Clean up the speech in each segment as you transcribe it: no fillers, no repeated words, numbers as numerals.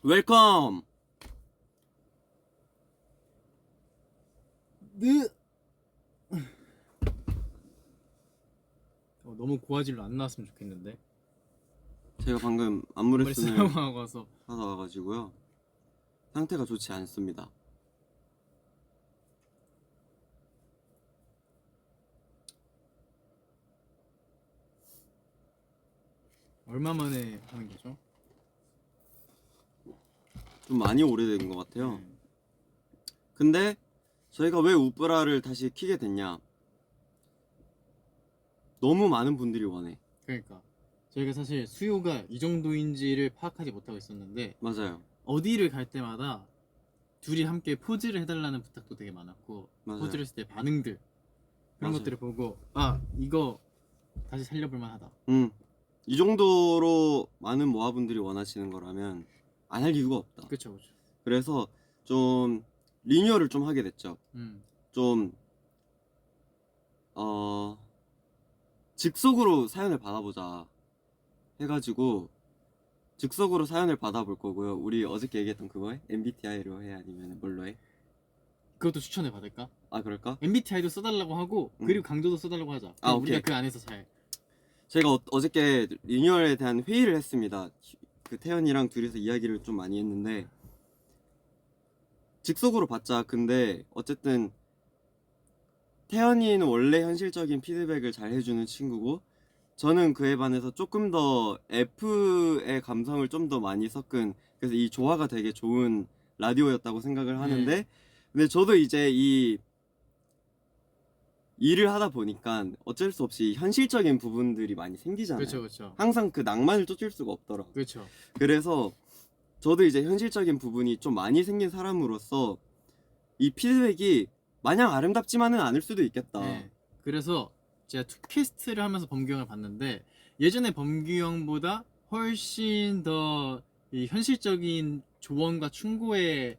웰컴. 너무 고화질로 안 나왔으면 좋겠는데. 제가 방금 머리 안무레슨을 사용하고 와서. 하다 와가지고요. 상태가 좋지 않습니다. 얼마 만에 하는 거죠? 좀 많이 오래된 것 같아요. 네. 근데 저희가 왜 우브라를 다시 키게 됐냐? 너무 많은 분들이 원해. 그러니까 저희가 사실 수요가 이 정도인지를 파악하지 못하고 있었는데 맞아요. 어디를 갈 때마다 둘이 함께 포즈를 해달라는 부탁도 되게 많았고, 맞아요. 포즈를 했을 때 반응들 그런 맞아요. 것들을 보고 이거 다시 살려볼 만하다. 이 정도로 많은 모아분들이 원하시는 거라면 안 할 이유가 없다. 그쵸. 그래서 좀 리뉴얼을 좀 하게 됐죠. 좀 즉석으로 사연을 받아보자 해가지고 즉석으로 사연을 받아볼 거고요. 우리 어저께 얘기했던 그거에 MBTI로 해 아니면 뭘로 해? 그것도 추천해 받을까? 아 그럴까? MBTI도 써달라고 하고 그리고 강조도 써달라고 하자. 아, 그럼 우리가 오케이. 그 안에서 잘. 제가 어저께 리뉴얼에 대한 회의를 했습니다. 그 태연이랑 둘이서 이야기를 좀 많이 했는데 즉석으로 받자. 근데 어쨌든 태연이는 원래 현실적인 피드백을 잘 해주는 친구고 저는 그에 반해서 조금 더 F의 감성을 좀 더 많이 섞은, 그래서 이 조화가 되게 좋은 라디오였다고 생각을 하는데 근데 저도 이제 이 일을 하다 보니까 어쩔 수 없이 현실적인 부분들이 많이 생기잖아요. 그렇죠. 항상 그 낭만을 쫓을 수가 없더라고요. 그렇죠. 그래서 저도 이제 현실적인 부분이 좀 많이 생긴 사람으로서 이 피드백이 마냥 아름답지만은 않을 수도 있겠다. 네. 그래서 제가 투캐스트를 하면서 범규 형을 봤는데 예전에 범규 형보다 훨씬 더 이 현실적인 조언과 충고에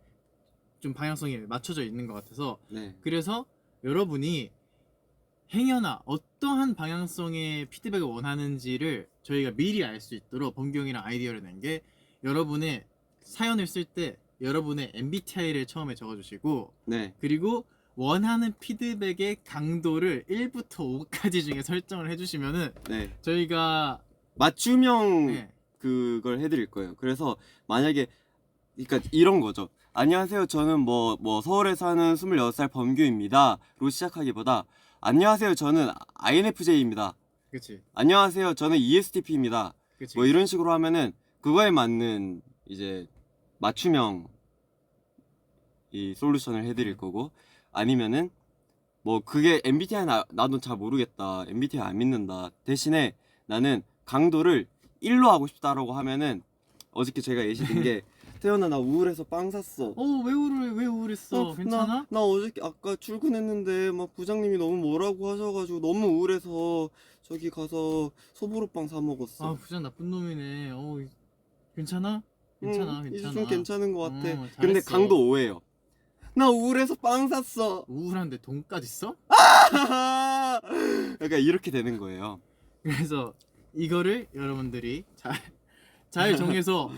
좀 방향성이 맞춰져 있는 것 같아서, 네. 그래서 여러분이 행여나 어떠한 방향성의 피드백을 원하는지를 저희가 미리 알 수 있도록 범규 형이랑 아이디어를 낸 게, 여러분의 사연을 쓸 때 여러분의 MBTI를 처음에 적어주시고 네. 그리고 원하는 피드백의 강도를 1부터 5까지 중에 설정을 해주시면은 네. 저희가 맞춤형 네. 그걸 해드릴 거예요. 그래서 만약에 그러니까 이런 거죠. 안녕하세요. 저는 뭐 서울에 사는 26살 범규입니다.로 시작하기보다 안녕하세요. 저는 INFJ입니다. 그치. 안녕하세요. 저는 ESTP입니다. 그치. 뭐 이런 식으로 하면은 그거에 맞는 이제 맞춤형 이 솔루션을 해드릴 거고, 아니면은 뭐 그게 MBTI 나도 잘 모르겠다, MBTI 안 믿는다, 대신에 나는 강도를 1로 하고 싶다라고 하면은 어저께 제가 예시든 게 태연아 나 우울해서 빵 샀어. 왜 우울했어? 괜찮아? 나 어저께 아까 출근했는데 막 부장님이 너무 뭐라고 하셔가지고 너무 우울해서 저기 가서 소보로빵 사 먹었어. 부장 나쁜 놈이네. 괜찮아? 이제 좀 괜찮은 것 같아. 잘했어. 근데 강도 5예요. 나 우울해서 빵 샀어. 우울한데 돈까지 써? 그러니까 이렇게 되는 거예요. 그래서 이거를 여러분들이 잘 정해서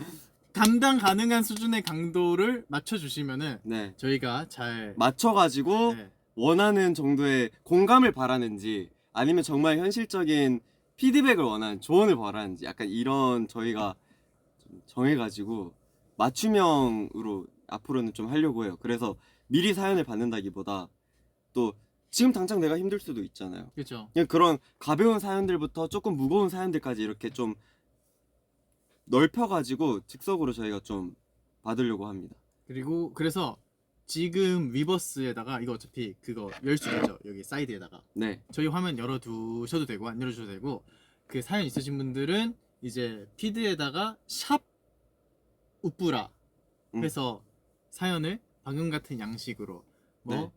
감당 가능한 수준의 강도를 맞춰주시면은 네. 저희가 잘 맞춰가지고 네. 원하는 정도의 공감을 바라는지 아니면 정말 현실적인 피드백을 원하는, 조언을 바라는지, 약간 이런 저희가 좀 정해가지고 맞춤형으로 앞으로는 좀 하려고 해요. 그래서 미리 사연을 받는다기보다 또 지금 당장 내가 힘들 수도 있잖아요. 그렇죠. 그냥 그런 가벼운 사연들부터 조금 무거운 사연들까지 이렇게 좀 넓혀가지고 즉석으로 저희가 좀 받으려고 합니다. 그리고 그래서 지금 위버스에다가 이거 어차피 그거 열 수 있죠. 여기 사이드에다가 네. 저희 화면 열어두셔도 되고 안 열어주셔도 되고, 그 사연 있으신 분들은 이제 피드에다가 샵 우뿌라 해서 사연을 방금 같은 양식으로 뭐 네.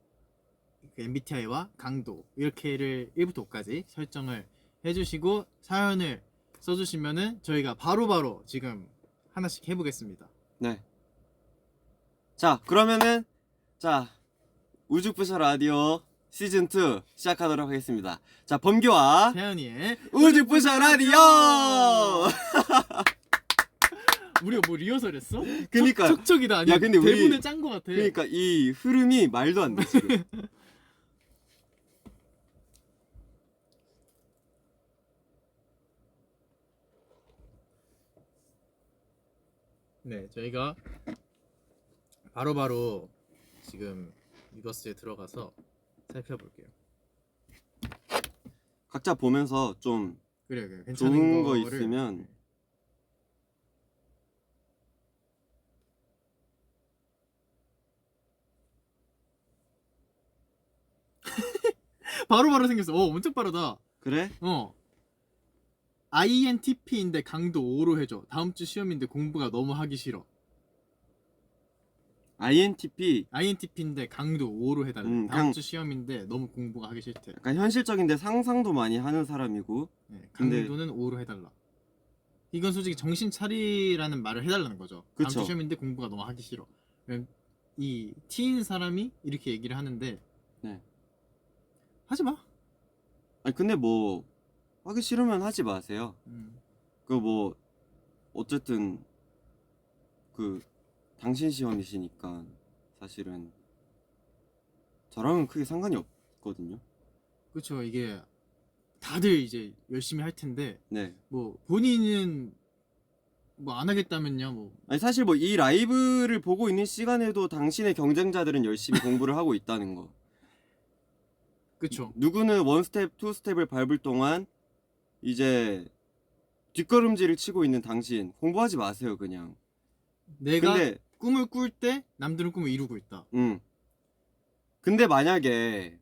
그 MBTI와 강도 이렇게를 1부터 5까지 설정을 해주시고 사연을 써주시면은 저희가 바로바로 지금 하나씩 해보겠습니다. 네. 자, 그러면은 자, 우주부셔 라디오 시즌 2 시작하도록 하겠습니다. 자, 범규와 태연이의 우주부셔 라디오. 우리가 뭐 리허설했어? 그니까. 척척이다. 아니야. 야, 근데 우리- 대본을 짠 거 같아. 그러니까 이 흐름이 말도 안 돼 지금. 네, 저희가 바로바로 지금 위버스에 들어가서 살펴볼게요. 각자 보면서 좀 그래, 괜찮은 좋은 거 거를 있으면 바로바로 생겼어. 엄청 빠르다. 그래? INTP인데 강도 5로 해줘. 다음 주 시험인데 공부가 너무 하기 싫어. INTP INTP인데 강도 5로 해달래. 다음 그냥- 주 시험인데 너무 공부가 하기 싫대. 약간 현실적인데 상상도 많이 하는 사람이고. 네, 근데- 강도는 5로 해달라. 이건 솔직히 정신 차리라는 말을 해달라는 거죠. 다음 그쵸. 주 시험인데 공부가 너무 하기 싫어. 이 T인 사람이 이렇게 얘기를 하는데 네. 하지 마. 아니 근데 뭐 하기 싫으면 하지 마세요. 그 뭐 어쨌든 그 당신 시험이시니까 사실은 저랑은 크게 상관이 없거든요. 그렇죠. 이게 다들 이제 열심히 할 텐데 네. 뭐 본인은 뭐 안 하겠다면요. 뭐 아니 사실 뭐 이 라이브를 보고 있는 시간에도 당신의 경쟁자들은 열심히 공부를 하고 있다는 거. 그렇죠. 누구는 원 스텝, 투 스텝을 밟을 동안 이제 뒷걸음질을 치고 있는 당신 공부하지 마세요 그냥. 내가 근데 꿈을 꿀 때 남들은 꿈을 이루고 있다. 근데 만약에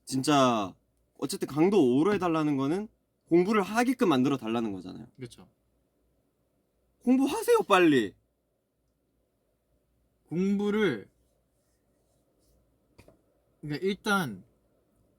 진짜 어쨌든 강도 5로 해달라는 거는 공부를 하게끔 만들어 달라는 거잖아요. 그렇죠. 공부하세요 빨리. 공부를 그러니까 일단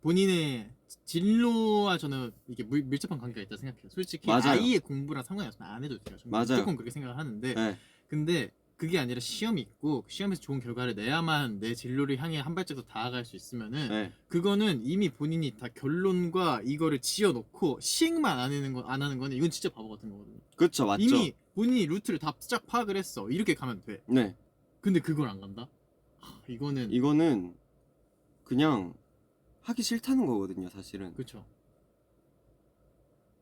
본인의 진로와 저는 이게 밀접한 관계가 있다 생각해요. 솔직히 맞아요. 아이의 공부랑 상관이 없으면 안 해도 돼요. 저는 맞아요. 무조건 그렇게 생각을 하는데 네. 근데 그게 아니라 시험이 있고 시험에서 좋은 결과를 내야만 내 진로를 향해 한 발짝 더 다가갈 수 있으면은 네. 그거는 이미 본인이 다 결론과 이거를 지어놓고 시행만 안 하는 거는 이건 진짜 바보 같은 거거든요. 그렇죠 맞죠. 이미 본인이 루트를 다 쫙 파악을 했어. 이렇게 가면 돼. 네. 근데 그걸 안 간다? 이거는 이거는 그냥 하기 싫다는 거거든요 사실은. 그렇죠.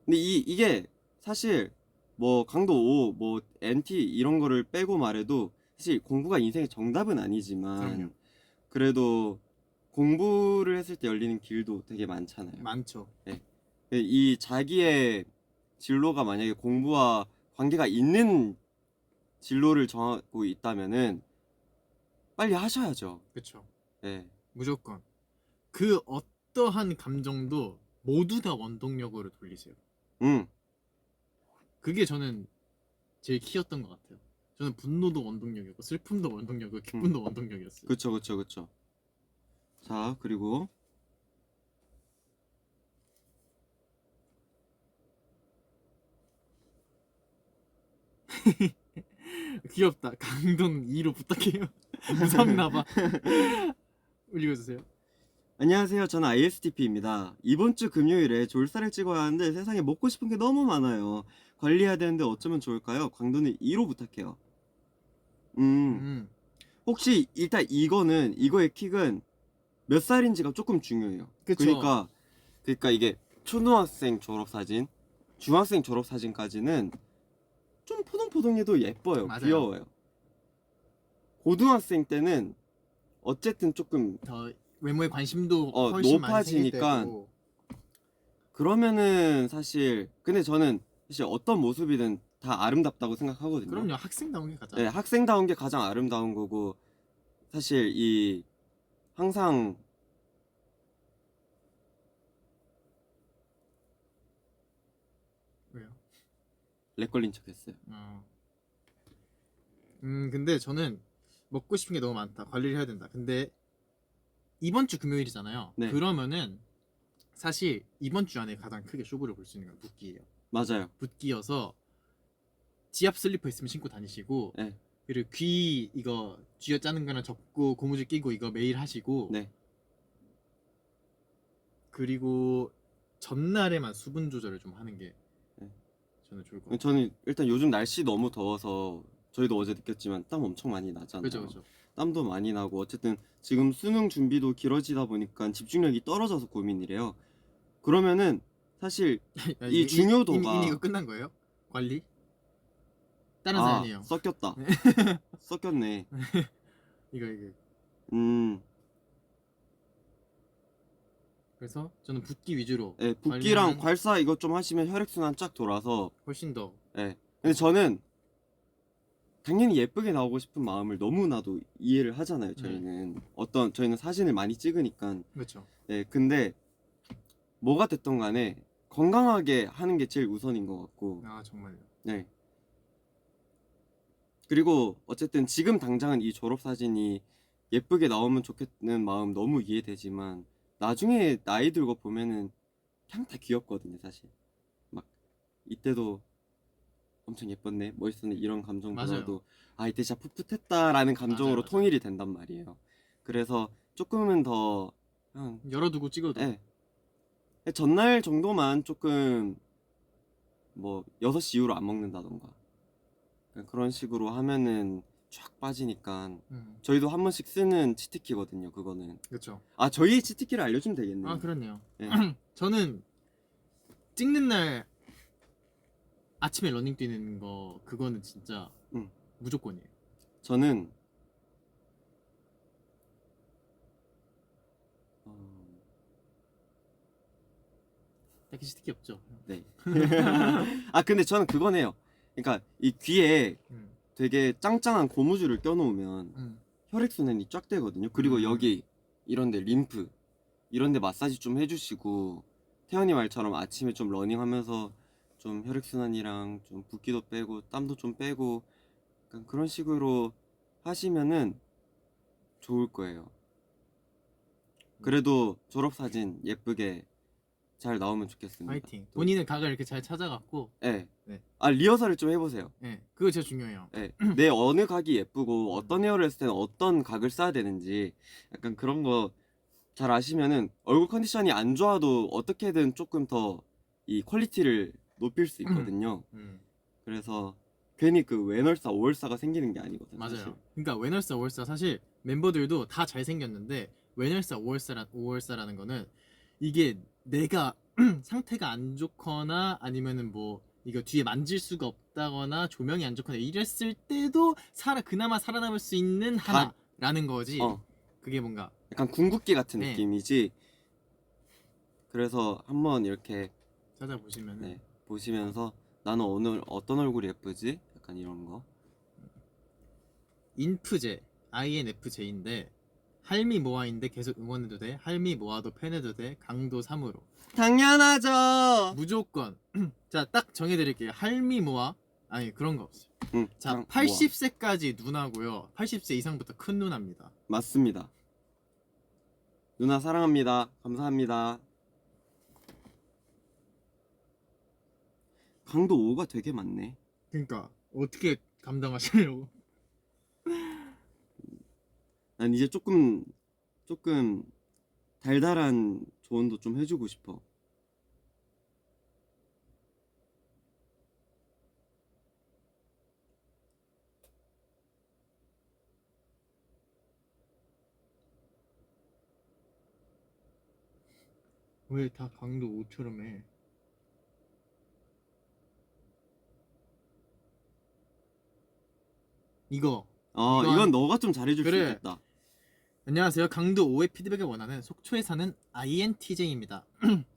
근데 이게 사실 뭐 강도 5, 뭐 NT 이런 거를 빼고 말해도 사실 공부가 인생의 정답은 아니지만 그럼요. 그래도 공부를 했을 때 열리는 길도 되게 많잖아요. 많죠. 이 자기의 진로가 만약에 공부와 관계가 있는 진로를 정하고 있다면은 빨리 하셔야죠. 그렇죠. 네. 무조건 그 어떠한 감정도 모두 다 원동력으로 돌리세요. 음. 그게 저는 제일 키였던 것 같아요. 저는 분노도 원동력이었고 슬픔도 원동력이고 기쁨도 원동력이었어요. 그쵸 그쵸 그쵸. 자 그리고 귀엽다. 강동 2로 부탁해요. 무섭나봐. 읽어주세요. 안녕하세요. 저는 ISTP입니다. 이번 주 금요일에 졸사를 찍어야 하는데 세상에 먹고 싶은 게 너무 많아요. 관리해야 되는데 어쩌면 좋을까요? 강도는 2로 부탁해요. 혹시 일단 이거의 킥은 몇 살인지가 조금 중요해요. 그쵸. 그러니까 이게 초등학생 졸업 사진, 중학생 졸업 사진까지는 좀 포동포동해도 예뻐요. 맞아요. 귀여워요. 고등학생 때는 어쨌든 조금 더 외모에 관심도 훨씬 많이 생길 높아지니까 때고. 그러면은 사실 근데 저는 사실 어떤 모습이든 다 아름답다고 생각하거든요. 그럼요. 학생다운 게 가장. 네, 학생다운 게 가장 아름다운 거고 사실 이 항상 왜요? 렉 걸린 척했어요. 근데 저는 먹고 싶은 게 너무 많다. 관리를 해야 된다. 근데 이번 주 금요일이잖아요. 네. 그러면은 사실 이번 주 안에 가장 크게 쇼부를 볼 수 있는 건 붓기예요. 맞아요. 붓기여서 지압 슬리퍼 있으면 신고 다니시고 네. 그리고 귀 이거 쥐어 짜는 거나 접고 고무줄 끼고 이거 매일 하시고 네. 그리고 전날에만 수분 조절을 좀 하는 게 네. 저는 좋을 것 같아요. 저는 일단 요즘 날씨 너무 더워서 저희도 어제 느꼈지만 땀 엄청 많이 나잖아요. 그죠. 땀도 많이 나고 어쨌든 지금 수능 준비도 길어지다 보니까 집중력이 떨어져서 고민이래요. 그러면은 사실 야, 이 중요도가 이미 이거 끝난 거예요? 관리? 다른 아 사연이에요. 섞였다. 섞였네. 이거. 음, 그래서 저는 붓기 위주로 예, 붓기랑 관리하는- 괄사 이것 좀 하시면 혈액순환 쫙 돌아서 훨씬 더 예. 근데 저는 당연히 예쁘게 나오고 싶은 마음을 너무나도 이해를 하잖아요. 저희는 저희는 사진을 많이 찍으니까. 그렇죠. 네, 근데 뭐가 됐던 간에 건강하게 하는 게 제일 우선인 것 같고. 아 정말요. 네. 그리고 어쨌든 지금 당장은 이 졸업 사진이 예쁘게 나오면 좋겠는 마음 너무 이해되지만 나중에 나이 들고 보면은 그냥 다 귀엽거든요, 사실. 막 이때도 엄청 예뻤네, 멋있었네 이런 감정보다도 아 이때 진짜 풋풋했다라는 감정으로 맞아요. 통일이 된단 말이에요. 그래서 조금은 더 그냥 열어두고 찍어도 예. 전날 정도만 조금 뭐 6시 이후로 안 먹는다던가 그런 식으로 하면은 쫙 빠지니까 저희도 한 번씩 쓰는 치트키거든요. 그거는 그렇죠. 아 저희 치트키를 알려주면 되겠네요. 아 그렇네요. 예. 저는 찍는 날 아침에 러닝 뛰는 거 그거는 진짜 무조건이에요. 저는 딱히 스틱이 없죠. 네. 아 근데 저는 그건 해요. 그러니까 이 귀에 되게 짱짱한 고무줄을 껴놓으면 혈액순환이 쫙 되거든요. 그리고 여기 이런데 림프 이런데 마사지 좀 해주시고 태연이 말처럼 아침에 좀 러닝하면서 좀 혈액순환이랑 좀 붓기도 빼고 땀도 좀 빼고 약간 그런 식으로 하시면은 좋을 거예요. 그래도 졸업사진 예쁘게 잘 나오면 좋겠습니다. 파이팅. 본인의 각을 이렇게 잘 찾아갖고. 네. 네. 아 리허설을 좀 해보세요. 네, 그거 진짜 중요해요. 네. 내 어느 각이 예쁘고 어떤 헤어를 했을 때는 어떤 각을 써야 되는지 약간 그런 거 잘 아시면은 얼굴 컨디션이 안 좋아도 어떻게든 조금 더 이 퀄리티를 높일 수 있거든요. 그래서 괜히 그 외널사 오월사가 생기는 게 아니거든요. 맞아요. 사실. 그러니까 웨널사 5월사 사실 멤버들도 다 잘생겼는데 웨널사 5월사라는 거는 이게 내가 상태가 안 좋거나 아니면은 뭐 이거 뒤에 만질 수가 없다거나 조명이 안 좋거나 이랬을 때도 그나마 살아남을 수 있는 하나라는 거지. 그게 뭔가 약간 궁극기 같은 네. 느낌이지. 그래서 한번 이렇게 찾아보시면은 네, 보시면서 나는 오늘 어떤 얼굴이 예쁘지? 약간 이런 거. 인프제 INFJ인데 할미 모아인데 계속 응원해도 돼. 할미 모아도 팬해도 돼. 강도 3으로 당연하죠. 무조건. 자, 딱 정해드릴게요. 할미 모아 아니 그런 거 없어요. 자, 그냥 80세까지 누나고요. 80세 이상부터 큰 누나입니다. 맞습니다. 누나 사랑합니다. 감사합니다. 강도 5가 되게 많네. 그러니까 어떻게 감당하시려고? 난 이제 조금 달달한 조언도 좀 해주고 싶어. 왜 다 강도 5처럼 해? 이거 이건 너가 좀 잘해줄 수 그래. 있겠다. 안녕하세요. 강도 5의 피드백을 원하는 속초에 사는 INTJ입니다.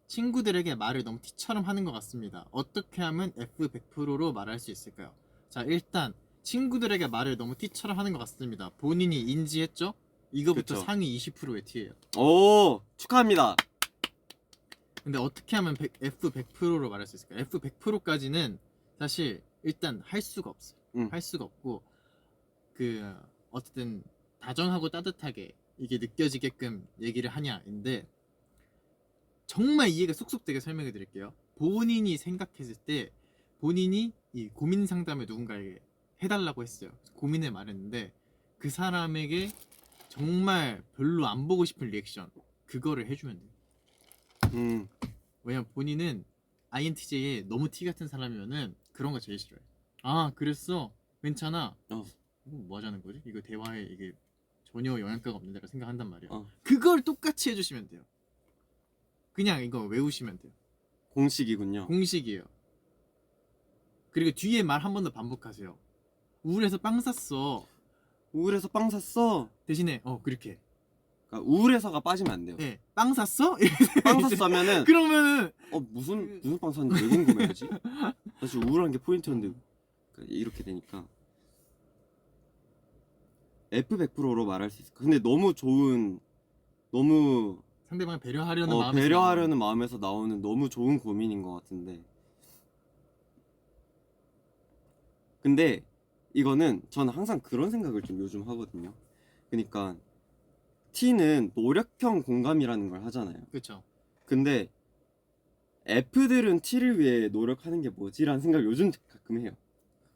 친구들에게 말을 너무 T처럼 하는 것 같습니다. 어떻게 하면 F 100%로 말할 수 있을까요? 자, 일단 친구들에게 말을 너무 T처럼 하는 것 같습니다. 본인이 인지했죠? 이거부터 그쵸. 상위 20%의 T예요. 오, 축하합니다. 근데 어떻게 하면 F 100%로 말할 수 있을까요? F 100%까지는 사실 일단 할 수가 없어요. 할 수가 없고 그 어쨌든 다정하고 따뜻하게 이게 느껴지게끔 얘기를 하냐인데 정말 이해가 쏙쏙 되게 설명해 드릴게요. 본인이 생각했을 때 본인이 이 고민 상담을 누군가에게 해달라고 했어요. 고민을 말했는데 그 사람에게 정말 별로 안 보고 싶은 리액션 그거를 해주면 돼요. 왜냐면 본인은 INTJ에 너무 T 같은 사람이면은 그런 거 제일 싫어해. 아 그랬어? 괜찮아. 어. 이거 뭐 하자는 거지? 이거 대화에 이게 전혀 영향가가 없는 데라 생각한단 말이야. 어. 그걸 똑같이 해주시면 돼요. 그냥 이거 외우시면 돼요. 공식이군요. 공식이에요. 그리고 뒤에 말 한 번 더 반복하세요. 우울해서 빵 샀어. 우울해서 빵 샀어. 대신에 그렇게. 그러니까 우울해서가 빠지면 안 돼요. 예, 빵 샀어? 빵 샀으면은 그러면은 무슨 빵 샀는지 왜 궁금해야지? 사실 우울한 게 포인트였는데 그러니까 이렇게 되니까 F100%로 말할 수 있어. 근데 너무 상대방을 배려하려는 마음에서 배려하려는 마음에서 나오는 너무 좋은 고민인 것 같은데. 근데 이거는 저는 항상 그런 생각을 좀 요즘 하거든요. 그러니까 T는 노력형 공감이라는 걸 하잖아요. 그렇죠. 근데 F들은 T를 위해 노력하는 게 뭐지라는 생각을 요즘 가끔 해요.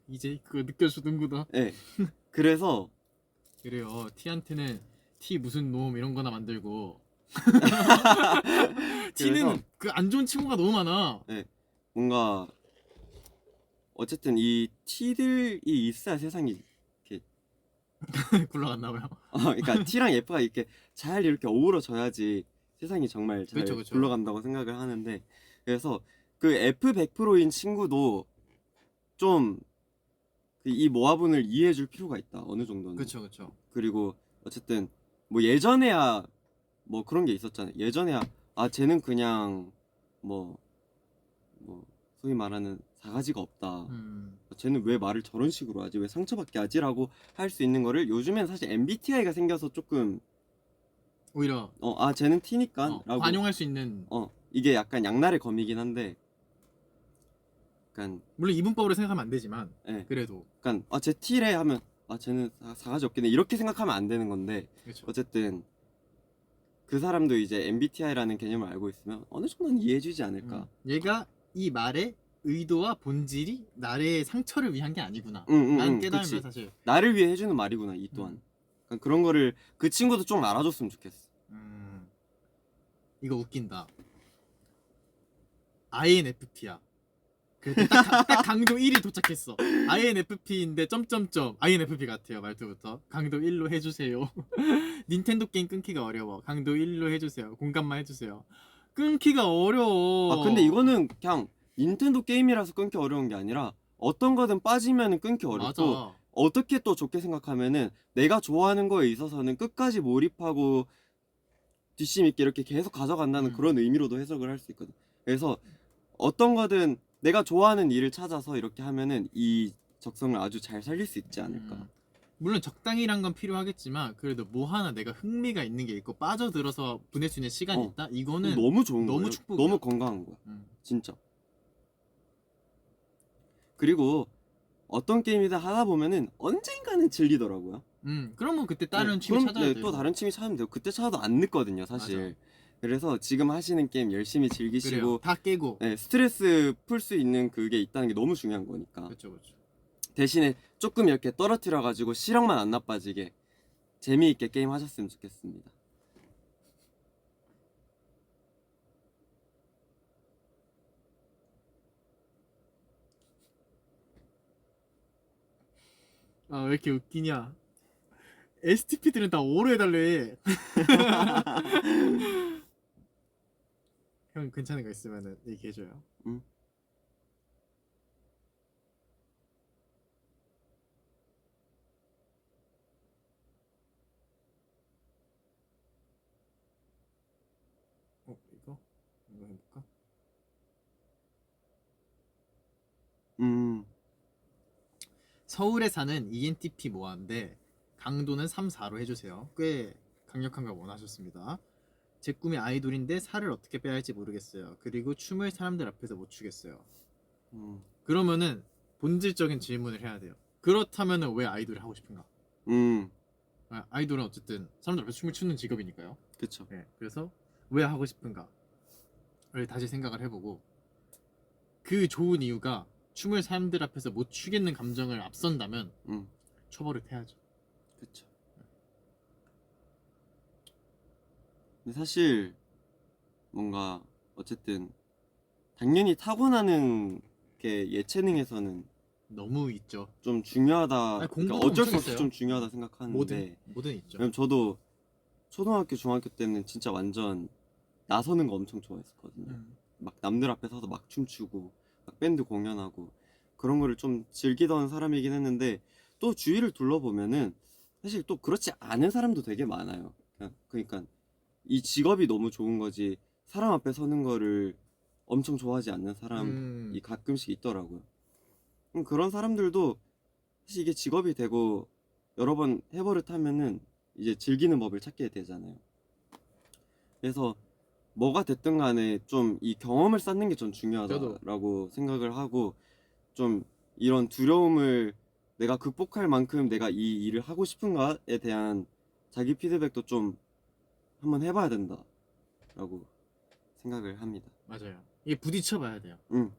이제 그거 느껴주는구나. 네. 그래서 그래요. T한테는 T 무슨 놈 이런 거나 만들고 T는 그 안 좋은 친구가 너무 많아. 뭔가 어쨌든 이 T들이 있어야 세상이 굴러갔나 봐요. 그러니까 T랑 F가 이렇게 잘 이렇게 어우러져야지 세상이 정말 잘 그쵸, 그쵸. 굴러간다고 생각을 하는데, 그래서 그 F100%인 친구도 좀 이 모아분을 이해해줄 필요가 있다, 어느 정도는. 그렇죠, 그렇죠. 그리고 어쨌든 뭐 예전에야 뭐 그런 게 있었잖아요. 예전에야 쟤는 그냥 뭐 소위 말하는 사가지가 없다. 쟤는 왜 말을 저런 식으로 하지? 왜 상처받게 하지라고 할 수 있는 거를 요즘엔 사실 MBTI가 생겨서 조금 오히려 쟤는 T니까 라고 관용할 수 있는. 이게 약간 양날의 검이긴 한데, 약간 물론 이분법으로 생각하면 안 되지만 예, 그래도 약간 쟤 T래 하면 쟤는 사가지 없겠네 이렇게 생각하면 안 되는 건데, 그렇죠. 어쨌든 그 사람도 이제 MBTI라는 개념을 알고 있으면 어느 정도는 이해해주지 않을까. 얘가 이 말의 의도와 본질이 나의 상처를 위한 게 아니구나. 라는 깨달으면 그치. 사실 나를 위해 해주는 말이구나 이 또한. 그러니까 그런 거를 그 친구도 좀 알아줬으면 좋겠어. 이거 웃긴다. INFP야. 그래도 딱 강도 1이 도착했어. INFP인데 점점점 INFP 같아요. 말투부터 강도 1로 해주세요. 닌텐도 게임 끊기가 어려워. 강도 1로 해주세요. 공감만 해주세요. 끊기가 어려워. 근데 이거는 그냥 닌텐도 게임이라서 끊기 어려운 게 아니라 어떤 거든 빠지면 끊기 어렵고, 맞아. 어떻게 또 좋게 생각하면은 내가 좋아하는 거에 있어서는 끝까지 몰입하고 뒷심 있게 이렇게 계속 가져간다는 그런 의미로도 해석을 할 수 있거든. 그래서 어떤 거든 내가 좋아하는 일을 찾아서 이렇게 하면은 이 적성을 아주 잘 살릴 수 있지 않을까. 물론 적당히란 건 필요하겠지만 그래도 뭐 하나 내가 흥미가 있는 게 있고 빠져들어서 보낼 수 있는 시간이 있다? 이거는 너무 좋은 너무 거예요. 축복이야. 너무 건강한 거야. 진짜. 그리고 어떤 게임이든 하다 보면은 언젠가는 질리더라고요. 그러면 그때 다른 취미 찾아야 돼요. 또 다른 취미 찾으면 돼요. 그때 찾아도 안 늦거든요, 사실. 맞아. 그래서 지금 하시는 게임 열심히 즐기시고, 그래요. 다 깨고. 스트레스 풀 수 있는 그게 있다는 게 너무 중요한 거니까. 그렇죠, 그렇죠. 대신에 조금 이렇게 떨어뜨려 가지고 시력만 안 나빠지게 재미있게 게임 하셨으면 좋겠습니다. 왜 이렇게 웃기냐? STP들은 다 오로 해달래. 형 괜찮은 거 있으면은 얘기해줘요. 이거 해볼까? 서울에 사는 ENTP 모아인데 강도는 3, 4로 해주세요. 꽤 강력한 걸 원하셨습니다. 제 꿈이 아이돌인데 살을 어떻게 빼야 할지 모르겠어요. 그리고 춤을 사람들 앞에서 못 추겠어요. 그러면은 본질적인 질문을 해야 돼요. 그렇다면은 왜 아이돌을 하고 싶은가? 아이돌은 어쨌든 사람들 앞에서 춤을 추는 직업이니까요. 그쵸. 네, 그래서 왜 하고 싶은가를 다시 생각을 해보고 그 좋은 이유가 춤을 사람들 앞에서 못 추겠는 감정을 앞선다면 처벌을 해야죠. 그쵸. 근데 사실 뭔가 어쨌든 당연히 타고나는 이렇게 예체능에서는 너무 있죠. 좀 중요하다. 아니, 그러니까 공부도 어쩔 수 엄청 없이 있어요. 좀 중요하다 생각하는데 뭐든 있죠. 왜냐면 저도 초등학교 중학교 때는 진짜 완전 나서는 거 엄청 좋아했었거든요. 막 남들 앞에 서서 막 춤추고 막 밴드 공연하고 그런 거를 좀 즐기던 사람이긴 했는데 또 주위를 둘러보면은 사실 또 그렇지 않은 사람도 되게 많아요. 그러니까 이 직업이 너무 좋은 거지 사람 앞에 서는 거를 엄청 좋아하지 않는 사람이 가끔씩 있더라고요. 그런 사람들도 사실 이게 직업이 되고 여러 번 해버릇하면은 이제 즐기는 법을 찾게 되잖아요. 그래서 뭐가 됐든 간에 좀 이 경험을 쌓는 게 전 중요하다라고 생각을 하고 좀 이런 두려움을 내가 극복할 만큼 내가 이 일을 하고 싶은가에 대한 자기 피드백도 좀 한번 해봐야 된다라고 생각을 합니다. 맞아요. 이게 부딪혀봐야 돼요. 그냥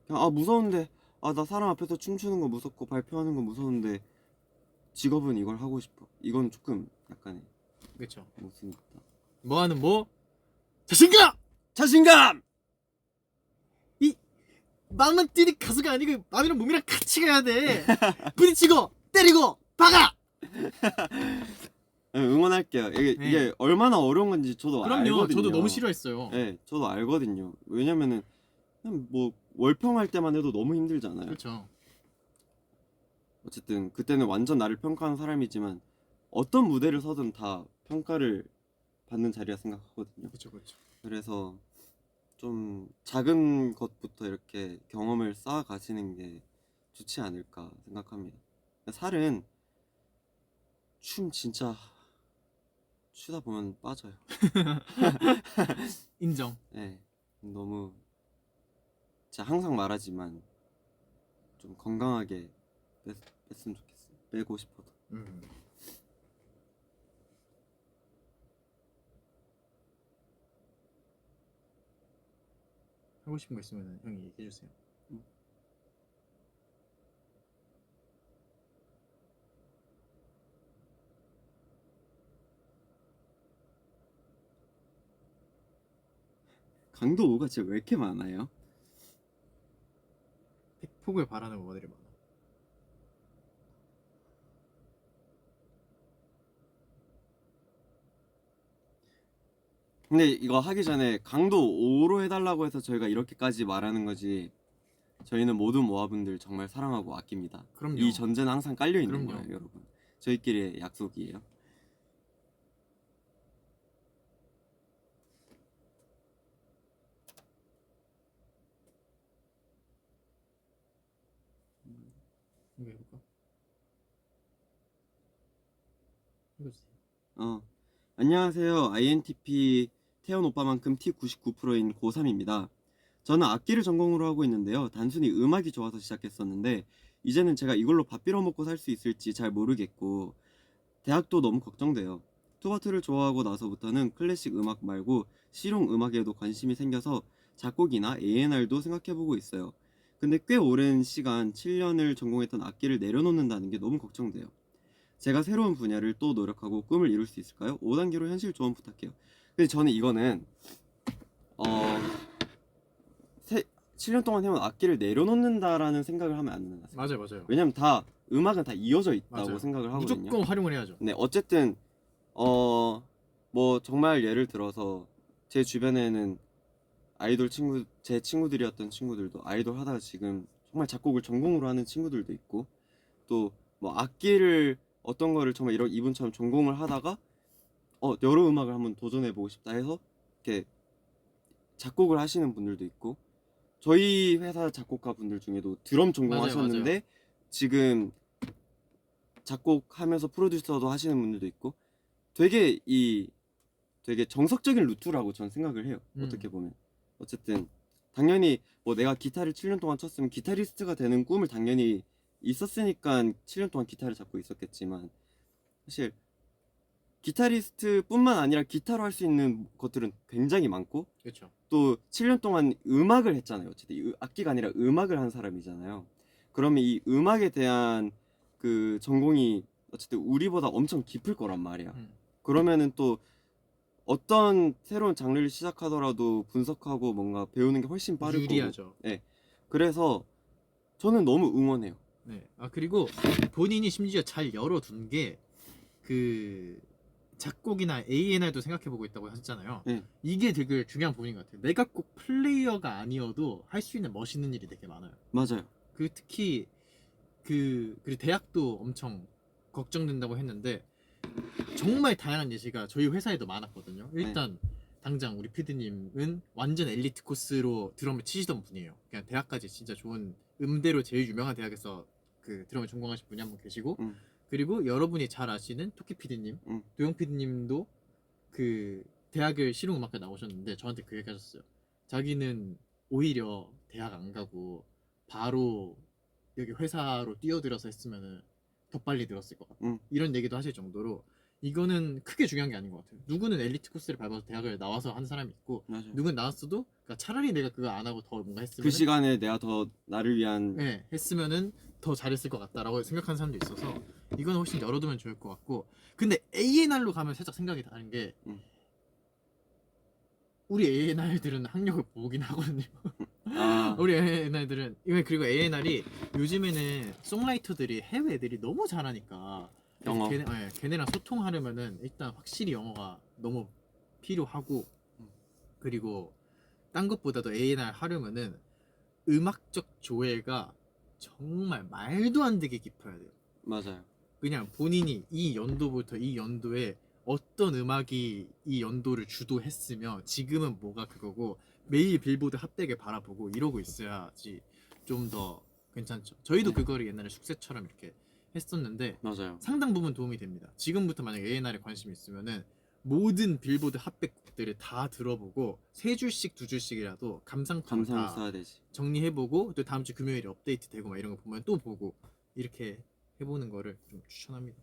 아 무서운데 나 사람 앞에서 춤추는 거 무섭고 발표하는 거 무서운데 직업은 이걸 하고 싶어. 이건 조금 약간의 그렇죠. 모순이 있다. 뭐하는 뭐 자신감. 자신감! 마음만 뛰는 가수가 아니고 마음이랑 몸이랑 같이 가야 돼. 부딪히고 때리고 박아. 응원할게요. 이게 얼마나 어려운 건지 저도 그럼요. 알거든요. 저도 너무 싫어했어요. 네, 저도 알거든요. 왜냐면은 그냥 뭐 월평할 때만 해도 너무 힘들잖아요. 그렇죠. 어쨌든 그때는 완전 나를 평가하는 사람이지만 어떤 무대를 서든 다 평가를 받는 자리라 생각하거든요. 그렇죠, 그렇죠. 그래서 좀 작은 것부터 이렇게 경험을 쌓아 가시는 게 좋지 않을까 생각합니다. 살은 춤 진짜 추다 보면 빠져요. 인정. 네, 너무 제가 항상 말하지만 좀 건강하게 뺐으면 좋겠어요. 빼고 싶어도. 하고 싶은 거 있으면 형이 얘기해 주세요. 강도 5가 진짜 왜 이렇게 많아요? 팩폭을 바라는 오버들이 많아. 근데 이거 하기 전에 강도 5로 해달라고 해서 저희가 이렇게까지 말하는 거지 저희는 모든 모아분들 정말 사랑하고 아낍니다. 그럼요. 이 전제는 항상 깔려 있는 그럼요. 거예요, 여러분. 저희끼리의 약속이에요. 이거 해볼까? 안녕하세요. INTP 태연 오빠만큼 T99%인 고3입니다. 저는 악기를 전공으로 하고 있는데요. 단순히 음악이 좋아서 시작했었는데 이제는 제가 이걸로 밥 빌어먹고 살 수 있을지 잘 모르겠고 대학도 너무 걱정돼요. 투바투를 좋아하고 나서부터는 클래식 음악 말고 실용 음악에도 관심이 생겨서 작곡이나 A&R도 생각해보고 있어요. 근데 꽤 오랜 시간 7년을 전공했던 악기를 내려놓는다는 게 너무 걱정돼요. 제가 새로운 분야를 또 노력하고 꿈을 이룰 수 있을까요? 5단계로 현실 조언 부탁해요. 근데 저는 이거는 7년 동안 해온 악기를 내려놓는다라는 생각을 하면 안 된다. 맞아요. 왜냐면 다 음악은 다 이어져 있다고 맞아요. 생각을 하거든요. 무조건 활용을 해야죠. 네, 어쨌든 뭐 정말 예를 들어서 제 주변에는 제 친구들이었던 친구들도 아이돌 하다가 지금 정말 작곡을 전공으로 하는 친구들도 있고 또 뭐 악기를 어떤 거를 정말 이분처럼 전공을 하다가 여러 음악을 한번 도전해보고 싶다 해서 이렇게 작곡을 하시는 분들도 있고 저희 회사 작곡가 분들 중에도 드럼 전공하셨는데 맞아요. 지금 작곡하면서 프로듀서도 하시는 분들도 있고 되게 정석적인 루트라고 저는 생각을 해요. 어떻게 보면 어쨌든 당연히 뭐 내가 기타를 7년 동안 쳤으면 기타리스트가 되는 꿈을 당연히 있었으니까 7년 동안 기타를 잡고 있었겠지만 사실 기타리스트뿐만 아니라 기타로 할 수 있는 것들은 굉장히 많고 그렇죠. 또 7년 동안 음악을 했잖아요. 어쨌든 악기가 아니라 음악을 한 사람이잖아요. 그러면 이 음악에 대한 그 전공이 어쨌든 우리보다 엄청 깊을 거란 말이야. 그러면은 또 어떤 새로운 장르를 시작하더라도 분석하고 뭔가 배우는 게 훨씬 빠르고 유리하죠. 네. 그래서 저는 너무 응원해요. 네. 아 그리고 본인이 심지어 잘 열어둔 게 그 작곡이나 A&R도 생각해보고 있다고 하셨잖아요. 네. 이게 되게 중요한 부분인 것 같아요. 내가 꼭 플레이어가 아니어도 할 수 있는 멋있는 일이 되게 많아요. 맞아요. 그 특히 그리고 대학도 엄청 걱정된다고 했는데 정말 다양한 예시가 저희 회사에도 많았거든요. 일단 당장 우리 피디님은 완전 엘리트 코스로 드럼을 치시던 분이에요. 그냥 대학까지 진짜 좋은 음대로 제일 유명한 대학에서 그 드럼을 전공하신 분이 한 분 계시고 그리고 여러분이 잘 아시는 토끼 피디님, 도영 피디님도 그 대학을 실용음악과 나오셨는데 저한테 그 얘기 하셨어요. 자기는 오히려 대학 안 가고 바로 여기 회사로 뛰어들어서 했으면은 더 빨리 들었을 것 같다. 이런 얘기도 하실 정도로 이거는 크게 중요한 게 아닌 것 같아요. 누구는 엘리트 코스를 밟아서 대학을 나와서 한 사람이 있고 맞아요. 누구는 나왔어도 그러니까 차라리 내가 그거 안 하고 더 뭔가 했으면 그 시간에 내가 더 나를 위한 네, 했으면은 더 잘했을 것 같다라고 생각하는 사람도 있어서 이건 훨씬 열어두면 좋을 것 같고 근데 A&R로 가면 살짝 생각이 다른 게 우리 A&R들은 학력을 보긴 하거든요. 아, 우리 A&R들은 그리고 A&R이 요즘에는 송라이터들이 해외 애들이 너무 잘하니까 영어. 걔네랑 소통하려면은 일단 확실히 영어가 너무 필요하고 그리고 딴 것보다도 A&R 하려면은 음악적 조예가 정말 말도 안 되게 깊어야 돼요. 맞아요. 그냥 본인이 이 연도부터 이 연도에 어떤 음악이 이 연도를 주도했으며 지금은 뭐가 그거고 매일 빌보드 핫백을 바라보고 이러고 있어야지 좀 더 괜찮죠. 저희도 네. 그거를 옛날에 숙제처럼 이렇게 했었는데 맞아요. 상당 부분 도움이 됩니다. 지금부터 만약 A&R에 관심이 있으면은 모든 빌보드 핫백곡들을 다 들어보고 세 줄씩 두 줄씩이라도 감상평을 감상 다 써야 되지. 정리해보고 또 다음 주 금요일에 업데이트 되고 막 이런 거 보면 또 보고 이렇게 해보는 거를 좀 추천합니다.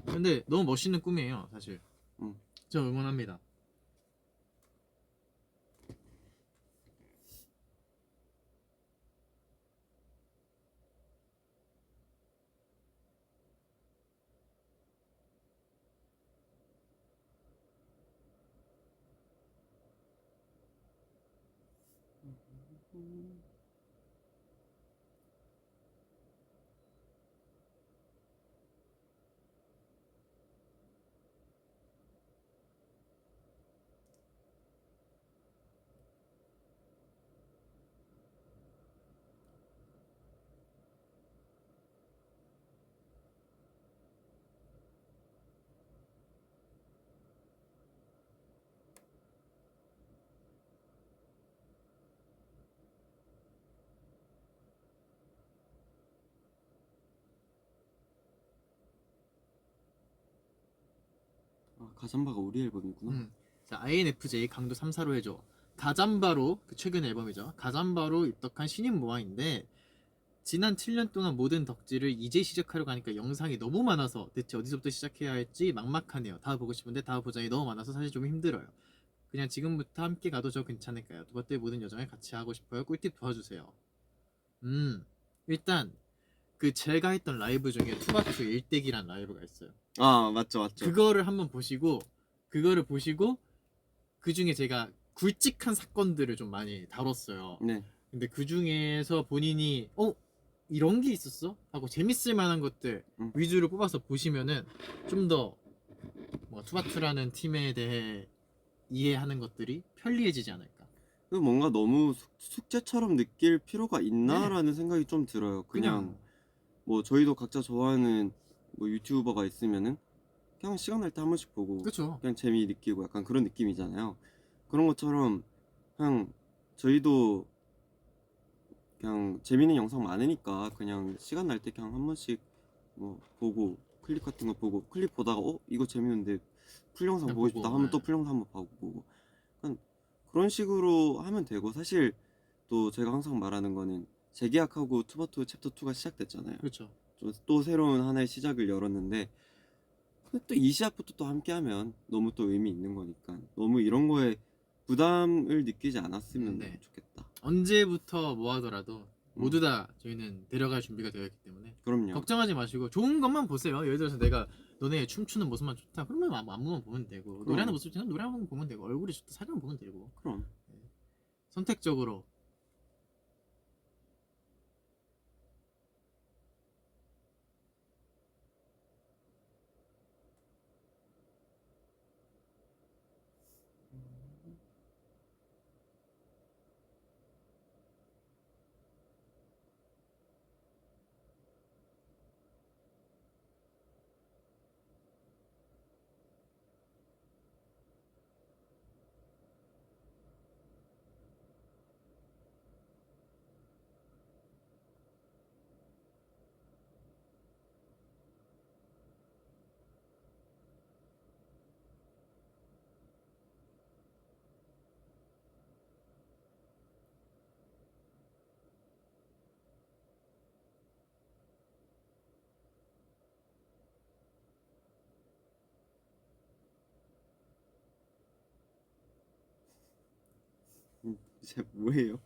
근데 너무 멋있는 꿈이에요, 사실. 음. 저 응원합니다. 가잠바가 우리 앨범이구나. 자, INFJ 강도 3, 4로 해줘. 가잠바로 그 최근 앨범이죠. 가잠바로 입덕한 신인 모아인데 지난 7년 동안 모든 덕질을 이제 시작하려고 하니까 영상이 너무 많아서 대체 어디서부터 시작해야 할지 막막하네요. 다 보고 싶은데 다 보자니 너무 많아서 사실 좀 힘들어요. 그냥 지금부터 함께 가도 저 괜찮을까요? 두 번째 모든 여정을 같이 하고 싶어요. 꿀팁 도와주세요. 일단 그 제가 했던 라이브 중에 투바투 일대기란 라이브가 있어요. 아, 맞죠, 맞죠. 그거를 한번 보시고 그거를 보시고 그 중에 제가 굵직한 사건들을 좀 많이 다뤘어요. 네. 근데 그 중에서 본인이 이런 게 있었어? 하고 재밌을 만한 것들 위주로 뽑아서 보시면은 좀 더 투바투라는 팀에 대해 이해하는 것들이 편리해지지 않을까. 그 뭔가 너무 숙제처럼 느낄 필요가 있나라는 생각이 좀 들어요. 그냥 뭐 저희도 각자 좋아하는 뭐 유튜버가 있으면은 그냥 시간 날 때 한 번씩 보고 그쵸. 그냥 재미 느끼고 약간 그런 느낌이잖아요. 그런 것처럼 그냥 저희도 그냥 재밌는 영상 많으니까 그냥 시간 날 때 그냥 한 번씩 뭐 보고 클립 같은 거 보고 클립 보다가 이거 재밌는데 풀 영상 그냥 보고 보고, 싶다 하면 또 네. 풀 영상 한번 보고 그냥 그런 식으로 하면 되고 사실 또 제가 항상 말하는 거는 재계약하고 투바투 챕터 2가 시작됐잖아요. 그렇죠. 또 새로운 하나의 시작을 열었는데 근데 또 이 시작부터 또 함께하면 너무 또 의미 있는 거니까 너무 이런 거에 부담을 느끼지 않았으면 네. 좋겠다. 언제부터 뭐 하더라도 모두 다 저희는 데려갈 준비가 되어 있기 때문에 그럼요. 걱정하지 마시고 좋은 것만 보세요. 예를 들어서 내가 너네 춤추는 모습만 좋다 그러면 안무만 보면 되고 그럼. 노래하는 모습 좋다 노래 한번 보면 되고 얼굴이 좋다 사진만 보면 되고 그럼. 선택적으로 제 뭐예요?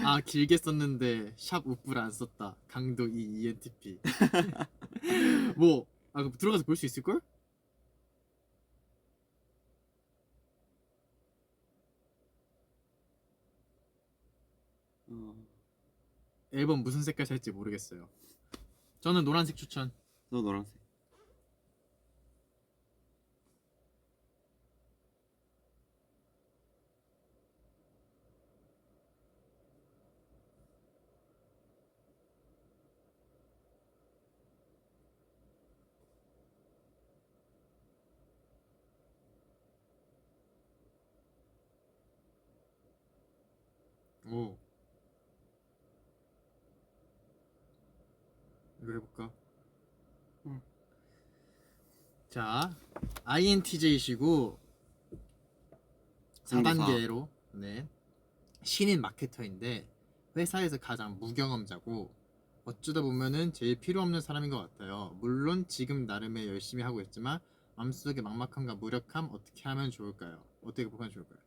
아 길게 썼는데 샵 우플 안 썼다. 강도 2 ENTP. 뭐 그럼 들어가서 볼 수 있을 걸? 어, 앨범 무슨 색깔 살지 모르겠어요. 저는 노란색 추천. 저 노란색. 오. 이거 해볼까? 응. 자, INTJ시고 공기사. 4단계로 네. 신인 마케터인데 회사에서 가장 무경험자고 어쩌다 보면은 제일 필요 없는 사람인 것 같아요. 물론 지금 나름의 열심히 하고 있지만 마음속에 막막함과 무력함 어떻게 하면 좋을까요? 어떻게 보면 좋을까요?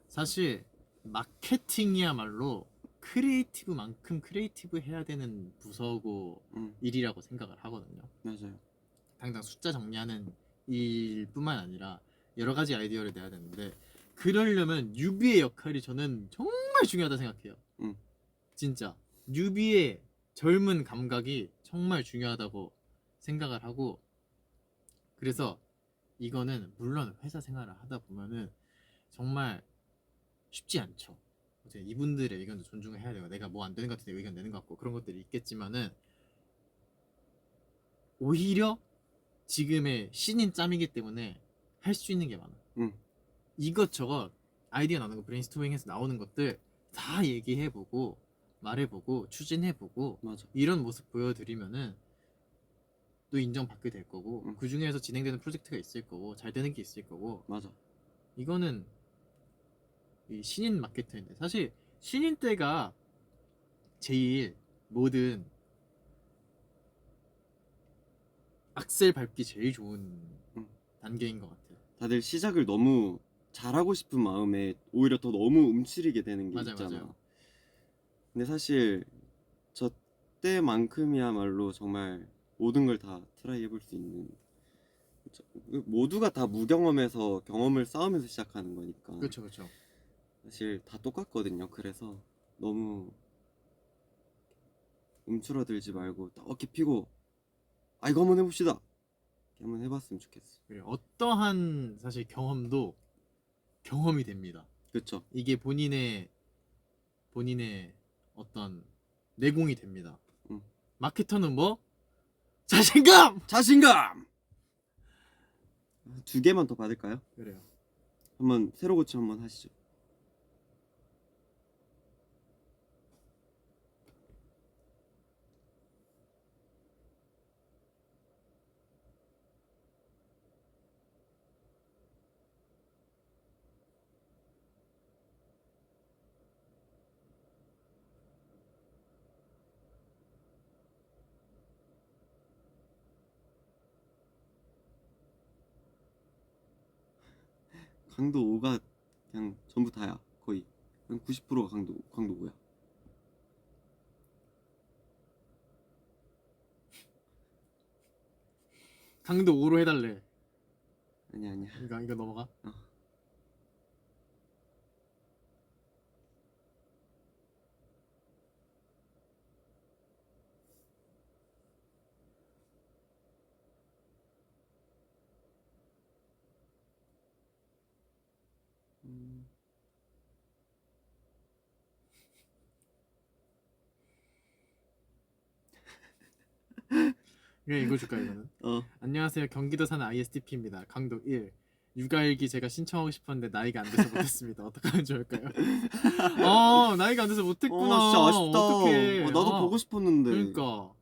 사실 마케팅이야말로 크리에이티브만큼 크리에이티브 해야 되는 부서고 응, 일이라고 생각을 하거든요. 맞아요. 당장 숫자 정리하는 일뿐만 아니라 여러 가지 아이디어를 내야 되는데 그러려면 뉴비의 역할이 저는 정말 중요하다 생각해요. 응, 진짜 뉴비의 젊은 감각이 정말 중요하다고 생각을 하고 그래서 이거는 물론 회사 생활을 하다 보면은 정말 쉽지 않죠. 이제 이분들의 의견도 존중해야 되고 내가 뭐 안 되는 것 같은데 의견 내는 것 같고 그런 것들이 있겠지만은 오히려 지금의 신인 짬이기 때문에 할 수 있는 게 많아. 응, 이것저것 아이디어 나오는 거 브레인스토밍해서 나오는 것들 다 얘기해보고 말해보고 추진해보고 맞아. 이런 모습 보여드리면은 또 인정받게 될 거고 응, 그 중에서 진행되는 프로젝트가 있을 거고 잘 되는 게 있을 거고 맞아. 이거는 이 신인 마케터인데 사실 신인 때가 제일 모든 악셀 밟기 제일 좋은 응. 단계인 것 같아요. 다들 시작을 너무 잘하고 싶은 마음에 오히려 더 너무 움츠리게 되는 게 맞아요, 있잖아. 맞아요. 근데 사실 저 때만큼이야말로 정말 모든 걸 다 트라이 해볼 수 있는 모두가 다 무경험에서 경험을 쌓으면서 시작하는 거니까 그렇죠, 그렇죠. 사실 다 똑같거든요. 그래서 너무 움츠러들지 말고 떡 피고 아 이거 한번 해봅시다. 이렇게 한번 해봤으면 좋겠어. 그리고 어떠한 사실 경험도 경험이 됩니다. 그쵸? 이게 본인의 어떤 내공이 됩니다. 응. 마케터는 뭐? 자신감! 자신감! 2개만 더 받을까요? 그래요. 한번 새로 고침 한번 하시죠. 강도 5가 그냥 전부 다야. 거의 한 90%가 강도 5야. 강도 5로 해달래. 아니야. 이거 넘어가. 어. 음, 그냥 읽어줄까 이거는. 어. 안녕하세요. 경기도 사는 ISTP입니다. 강도 1. 육아일기 제가 신청하고 싶었는데 나이가 안 돼서 못했습니다. 어떻게 하면 좋을까요? 나이가 안 돼서 못했구나. 진짜 아쉽다. 어떡해. 나도 보고 싶었는데. 그러니까.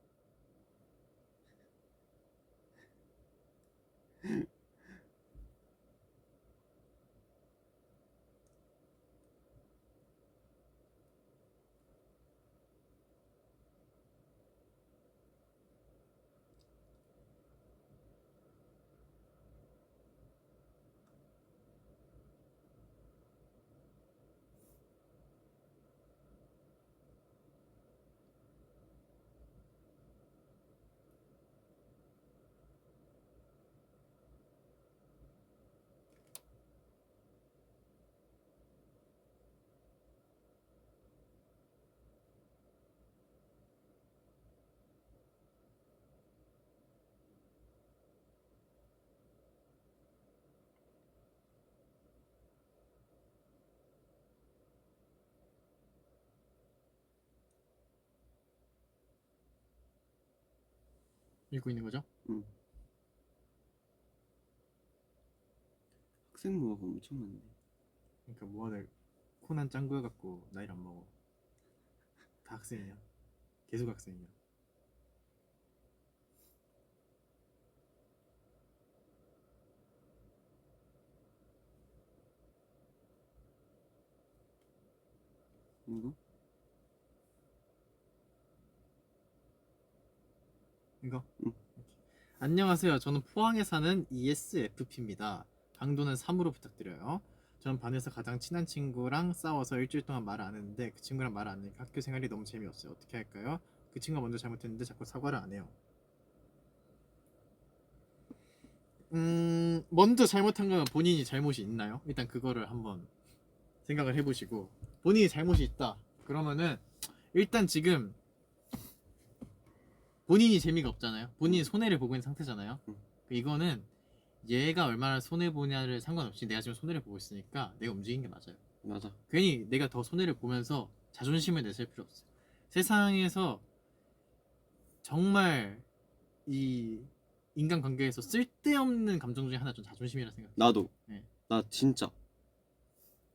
읽고 있는 거죠? 학생 모아가 엄청 많네. 그러니까 뭐하들 코난 짱구여 갖고 나이를 안 먹어. 다 학생이야. 계속 학생이야. 이거? 이거? 응. 안녕하세요. 저는 포항에 사는 ESFP입니다. 강도는 3으로 부탁드려요. 전 반에서 가장 친한 친구랑 싸워서 일주일 동안 말을 안 했는데 그 친구랑 말을 안 하니까 학교 생활이 너무 재미없어요. 어떻게 할까요? 그 친구가 먼저 잘못했는데 자꾸 사과를 안 해요. 먼저 잘못한 건 본인이 잘못이 있나요? 일단 그거를 한번 생각을 해보시고 본인이 잘못이 있다. 그러면은 일단 지금 본인이 재미가 없잖아요. 본인이 손해를 보고 있는 상태잖아요. 이거는 얘가 얼마나 손해 보냐를 상관없이 내가 지금 손해를 보고 있으니까 내가 움직이는 게 맞아요. 맞아. 괜히 내가 더 손해를 보면서 자존심을 내세울 필요 없어요. 세상에서 정말 이 인간관계에서 쓸데없는 감정 중에 하나 좀 자존심이라 생각해요. 나도. 네. 나 진짜.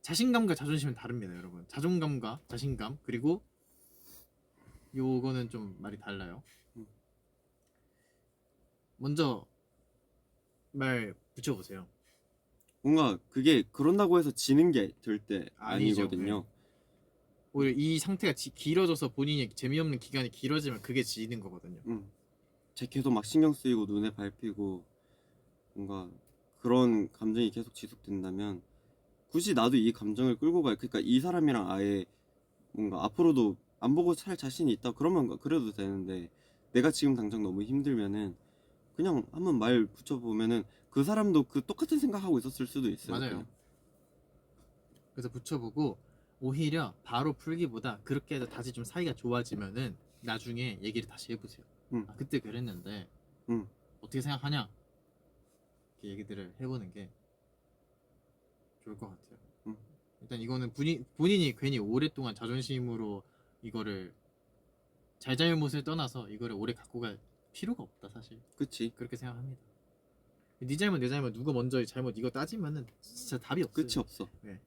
자신감과 자존심은 다릅니다, 여러분. 자존감과 자신감 그리고 요거는 좀 말이 달라요. 먼저 말 붙여보세요. 뭔가 그게 그런다고 해서 지는 게 절대 아니죠. 아니거든요. 오히려 이 상태가 길어져서 본인이 재미없는 기간이 길어지면 그게 지는 거거든요. 제 계속 막 신경 쓰이고 눈에 밟히고 뭔가 그런 감정이 계속 지속된다면 굳이 나도 이 감정을 끌고 그러니까 이 사람이랑 아예 뭔가 앞으로도 안 보고 살 자신이 있다 그러면 그래도 되는데 내가 지금 당장 너무 힘들면은 그냥 한번 말 붙여보면은 그 사람도 그 똑같은 생각하고 있었을 수도 있어요. 맞아요. 그냥. 그래서 붙여보고 오히려 바로 풀기보다 그렇게 해서 다시 좀 사이가 좋아지면은 나중에 얘기를 다시 해보세요. 아, 그때 그랬는데 어떻게 생각하냐? 이렇게 얘기들을 해보는 게 좋을 것 같아요. 일단 이거는 본인이 괜히 오랫동안 자존심으로 이거를 잘잘못을 떠나서 이거를 오래 갖고 갈 필요가 없다 사실. 그치. 그렇게 생각합니다. 네 잘못 내 잘못 누가 먼저 잘못 이거 따지면은 진짜 답이 없어요. 끝이 없어. 네.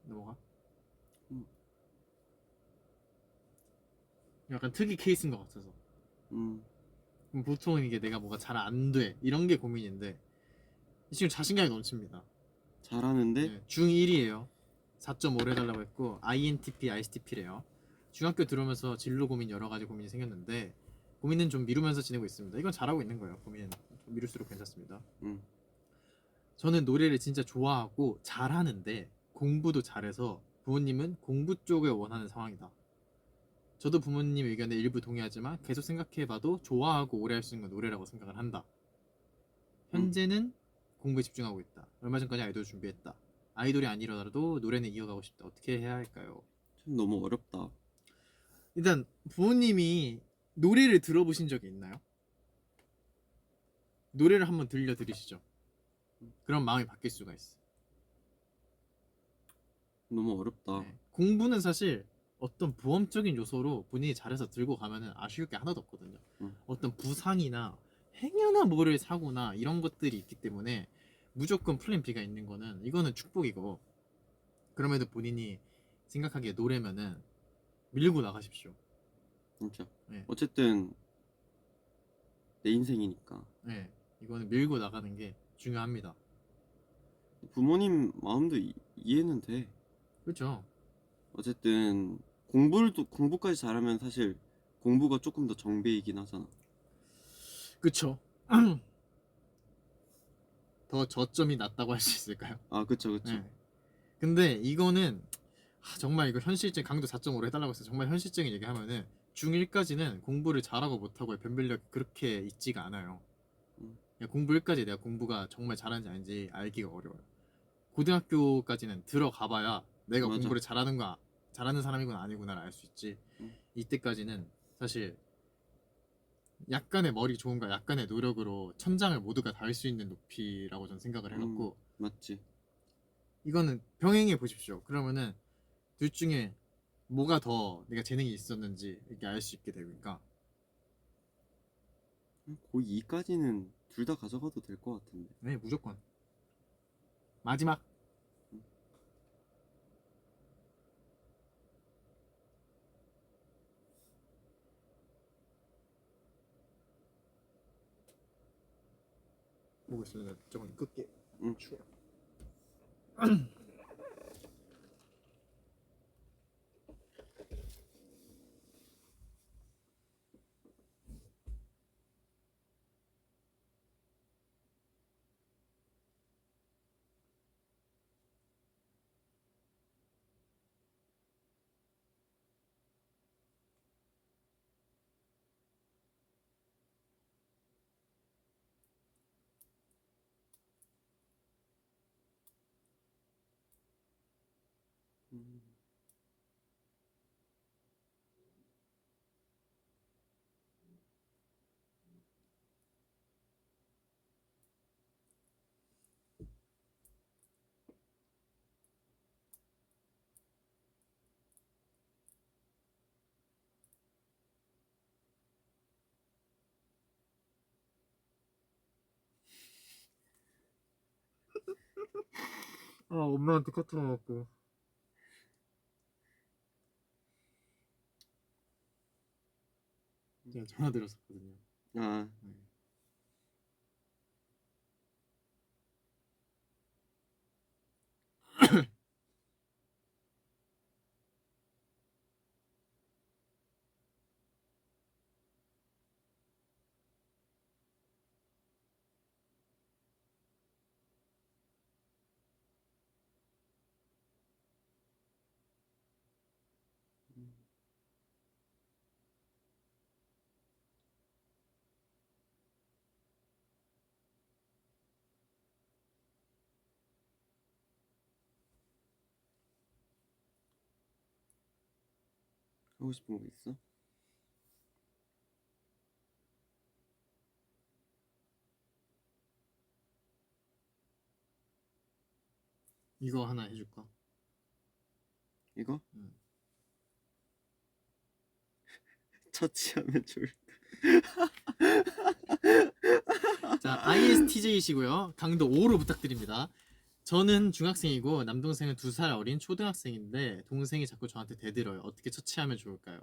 넘어가. 약간 특이 케이스인 것 같아서. 그럼 보통은 이게 내가 뭐가 잘 안 돼 이런 게 고민인데 이 친구 자신감이 넘칩니다. 잘하는데 네, 중1이에요. 4.5를 해달라고 했고 INTP, ISTP래요. 중학교 들어오면서 진로 고민 여러 가지 고민이 생겼는데 고민은 좀 미루면서 지내고 있습니다. 이건 잘하고 있는 거예요. 고민 미룰수록 괜찮습니다. 저는 노래를 진짜 좋아하고 잘하는데 공부도 잘해서 부모님은 공부 쪽을 원하는 상황이다. 저도 부모님 의견에 일부 동의하지만 계속 생각해봐도 좋아하고 오래 할 수 있는 건 노래라고 생각을 한다. 현재는 공부에 집중하고 있다. 얼마 전까지 아이돌 준비했다. 아이돌이 아니더라도 노래는 이어가고 싶다. 어떻게 해야 할까요? 참 너무 어렵다. 일단 부모님이 노래를 들어보신 적이 있나요? 노래를 한번 들려드리시죠. 그럼 마음이 바뀔 수가 있어. 너무 어렵다. 네. 공부는 사실 어떤 보험적인 요소로 본인이 잘해서 들고 가면은 아쉬울 게 하나도 없거든요. 어떤 부상이나 행여나 뭐를 사거나 이런 것들이 있기 때문에 무조건 플랜 B가 있는 거는 이거는 축복이고 그럼에도 본인이 생각하기에 노래면은 밀고 나가십시오. 진짜. 네. 어쨌든 내 인생이니까. 네, 이거는 밀고 나가는 게 중요합니다. 부모님 마음도 이해는 돼. 그렇죠. 어쨌든 공부까지 잘하면 사실 공부가 조금 더 정배이긴 하잖아. 그렇죠. 더 저점이 낮다고 할 수 있을까요? 아 그쵸. 네. 근데 이거는 정말 이거 현실적 강도 4.5로 해달라고 해서 정말 현실적인 얘기하면은 중1까지는 공부를 잘하고 못하고의 변별력이 그렇게 있지가 않아요. 음. 그냥 공부 1까지 내가 공부가 정말 잘하는지 아닌지 알기가 어려워요. 고등학교까지는 들어가봐야 내가 맞아. 공부를 잘하는 사람이구나 아니구나를 알 수 있지. 음. 이때까지는 사실 약간의 머리 좋은가 약간의 노력으로 천장을 모두가 닿을 수 있는 높이라고 저는 생각을 해갖고 맞지. 이거는 병행해 보십시오. 그러면은 둘 중에 뭐가 더 내가 재능이 있었는지 이렇게 알 수 있게 되니까. 고2 2까지는 둘 다 가져가도 될 것 같은데. 네, 무조건. 마지막. 보고 있으면 조금 끌게. 응. 추워. 음. 아, 엄마한테 카톡 와갖고. 제가 전화 드렸었거든요. 아, 네. 하고 싶은 거 있어? 이거 하나 해줄까? 이거? 응. 처치하면 좋을. 자, ISTJ이시고요. 강도 5로 부탁드립니다. 저는 중학생이고 남동생은 2살 어린 초등학생인데 동생이 자꾸 저한테 대들어요. 어떻게 처치하면 좋을까요?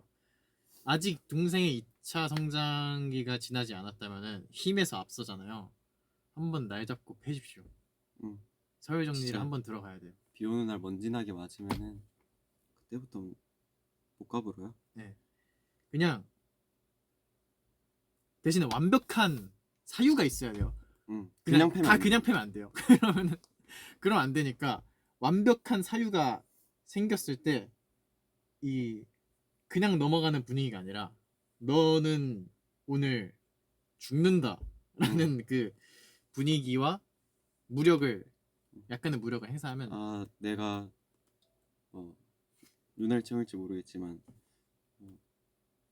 아직 동생의 2차 성장기가 지나지 않았다면은 힘에서 앞서잖아요. 한번 날 잡고 패십시오. 응. 서열 정리를 진짜. 한번 들어가야 돼요. 비 오는 날 먼지 나게 맞으면은 그때부터 못 가버려요. 네. 그냥 대신에 완벽한 사유가 있어야 돼요. 응. 그냥 패면 안 돼. 그냥 패면 안 돼요. 그러면 안 되니까 완벽한 사유가 생겼을 때 이 그냥 넘어가는 분위기가 아니라 너는 오늘 죽는다라는 그 분위기와 무력을 약간의 무력을 행사하면 아, 내가 누나를 채울지 모르겠지만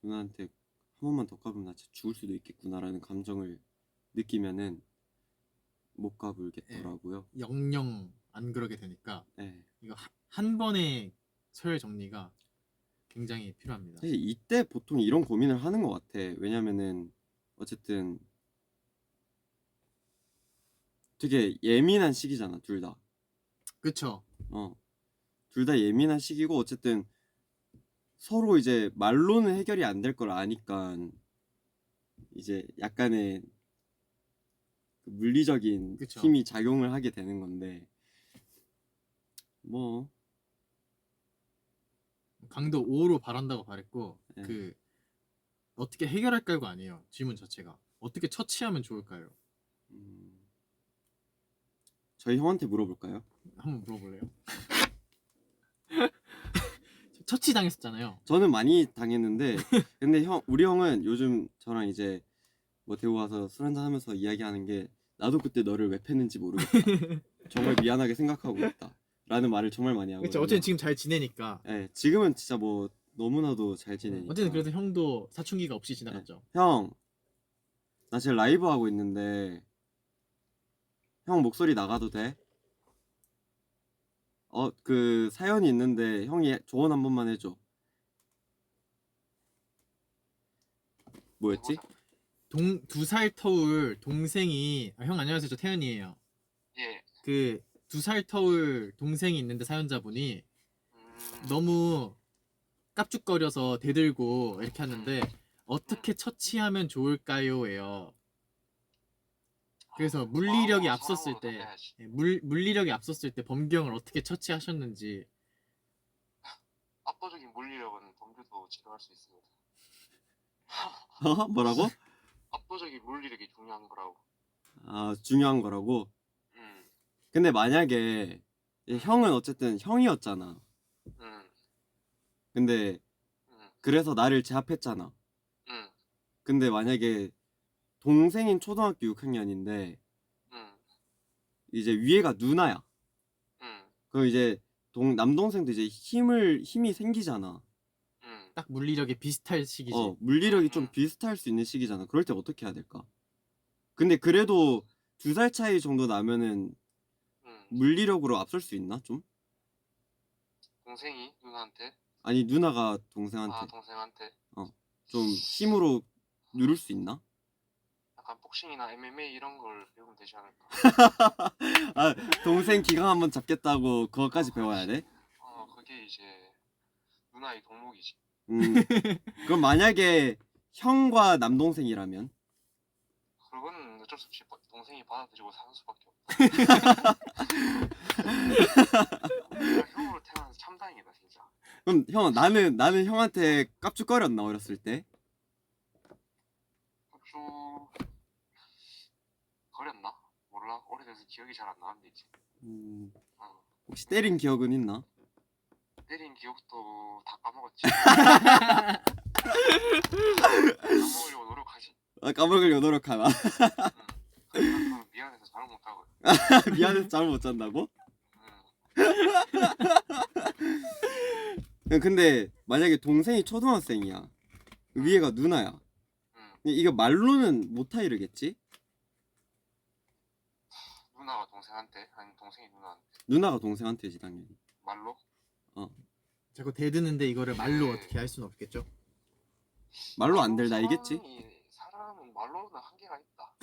누나한테 한 번만 더 까불면 나 진짜 죽을 수도 있겠구나라는 감정을 느끼면은 못 가불겠더라고요. 영영 안 그러게 되니까 네. 이거 한 번의 서열 정리가 굉장히 필요합니다. 사실 이때 보통 이런 고민을 하는 것 같아. 왜냐면은 어쨌든 되게 예민한 시기잖아, 둘 다. 그쵸? 둘 다 예민한 시기고 어쨌든 서로 이제 말로는 해결이 안 될 걸 아니까 이제 약간의 그 물리적인 그쵸. 힘이 작용을 하게 되는 건데 뭐 강도 5로 바란다고 바랬고 네. 그 어떻게 해결할까요가 아니에요. 질문 자체가 어떻게 처치하면 좋을까요? 저희 형한테 물어볼까요? 한번 물어볼래요? 처치당했었잖아요. 저는 많이 당했는데 근데 우리 형은 요즘 저랑 이제 뭐 대구 와서 술 한잔 하면서 이야기하는 게 나도 그때 너를 왜 팼는지 모르겠다. 정말 미안하게 생각하고 있다. 라는 말을 정말 많이 그렇죠. 하거든요. 어쨌든 지금 잘 지내니까. 네, 지금은 진짜 뭐 너무나도 잘 지내니까. 어쨌든 그래도 형도 사춘기가 없이 지나갔죠. 네. 형, 나 지금 라이브 하고 있는데 형 목소리 나가도 돼? 그 사연이 있는데 형이 조언 한 번만 해줘. 뭐였지? 2살 터울 동생이 형 안녕하세요. 저 태연이에요. 예. 그 2살 터울 동생이 있는데 사연자분이 너무 깝죽거려서 대들고 이렇게 하는데 어떻게 처치하면 좋을까요?예요. 그래서 물리력이 앞섰을 때 물리력이 앞섰을 때 범경을 어떻게 처치하셨는지. 압도적인 물리력은 범규도 지도할 수 있습니다. 뭐라고? 압도적인 물리력이 중요한 거라고. 아, 중요한 거라고? 음. 근데 만약에 형은 어쨌든 형이었잖아. 근데 그래서 나를 제압했잖아. 근데 만약에 동생인 초등학교 6학년인데 이제 위에가 누나야. 그럼 이제 남동생도 이제 힘이 생기잖아. 딱 물리력이 비슷할 시기지. 물리력이 좀 비슷할 수 있는 시기잖아. 그럴 때 어떻게 해야 될까? 근데 그래도 2살 차이 정도 나면은 물리력으로 앞설 수 있나 좀? 동생이 누나한테? 아니 누나가 동생한테. 아, 동생한테? 좀 힘으로 누를 수 있나? 약간 복싱이나 MMA 이런 걸 배우면 되지 않을까? 아, 동생 기강 한번 잡겠다고 그거까지 배워야 돼? 그게 이제 누나의 덕목이지. 그럼 만약에 형과 남동생이라면? 그건 어쩔 수 없이 동생이 받아들이고 사는 수밖에 없다. 형으로 태어나서 참 다행이다 진짜. 그럼 형 나는 형한테 깝죽거렸나 어렸을 때? 깝죽 거렸나? 몰라. 오래돼서 기억이 잘 안 나는데 이제. 혹시 때린 기억은 있나? 때린 기억도 다 까먹었지. 까먹으려고 노력하지. 까먹으려고 노력하나? 그럼 미안해서 잘 못하고. 미안해서 잠을 못 잔다고? 근데 만약에 동생이 초등학생이야, 위에가 누나야, 이거 말로는 못 타이르겠지? 누나가 동생한테? 아니면 동생이 누나한테? 누나가 동생한테지 당연히. 말로? 자꾸 대드는데 이거를 말로 어떻게 할 수는 없겠죠? 말로 안 될 나이겠지? 사람은 말로는 한계가 있다.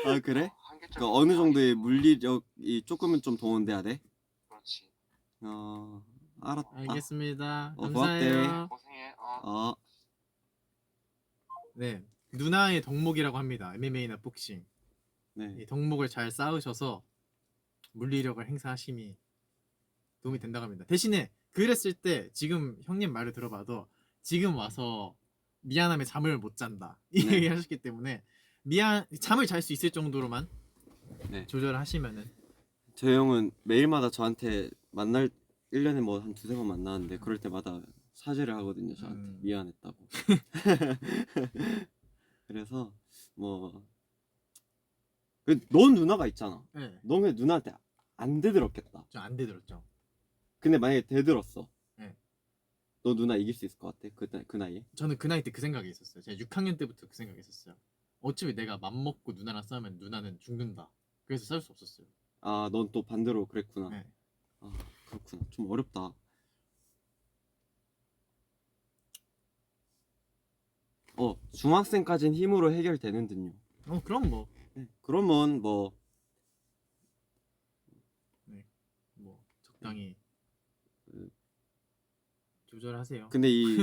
아 그래? 한계점. 그러니까 어느 정도의 물리력이 조금은 좀 동원돼야 돼? 그렇지. 알았다. 알겠습니다. 고맙대. 감사해요. 고생해. 네, 누나의 덕목이라고 합니다. MMA나 복싱. 네. 이 덕목을 잘 쌓으셔서 물리력을 행사하심이 도움이 된다고 합니다. 대신에 그랬을 때 지금 형님 말을 들어봐도 지금 와서 미안함에 잠을 못 잔다 이 네. 얘기 하셨기 때문에 잠을 잘 수 있을 정도로만 네. 조절하시면은. 저 형은 매일마다 저한테 1년에 뭐 한 2-3번 만나는데 그럴 때마다 사죄를 하거든요. 저한테 미안했다고. 그래서 뭐 넌 누나가 있잖아. 네, 넌 왜 누나한테 안 대들었겠다. 좀 안 되들었죠. 근데 만약에 대들었어. 네. 너 누나 이길 수 있을 것 같아? 그 나이에? 저는 그 나이 때 그 생각이 있었어요. 제가 6학년 때부터 그 생각이 있었어요. 어차피 내가 맘먹고 누나랑 싸우면 누나는 죽는다. 그래서 싸울 수 없었어요. 아, 넌 또 반대로 그랬구나. 네. 아, 그렇구나. 좀 어렵다. 중학생까지는 힘으로 해결되는 듯요. 그럼 뭐 네. 그러면 뭐 적당히 조절하세요. 근데 이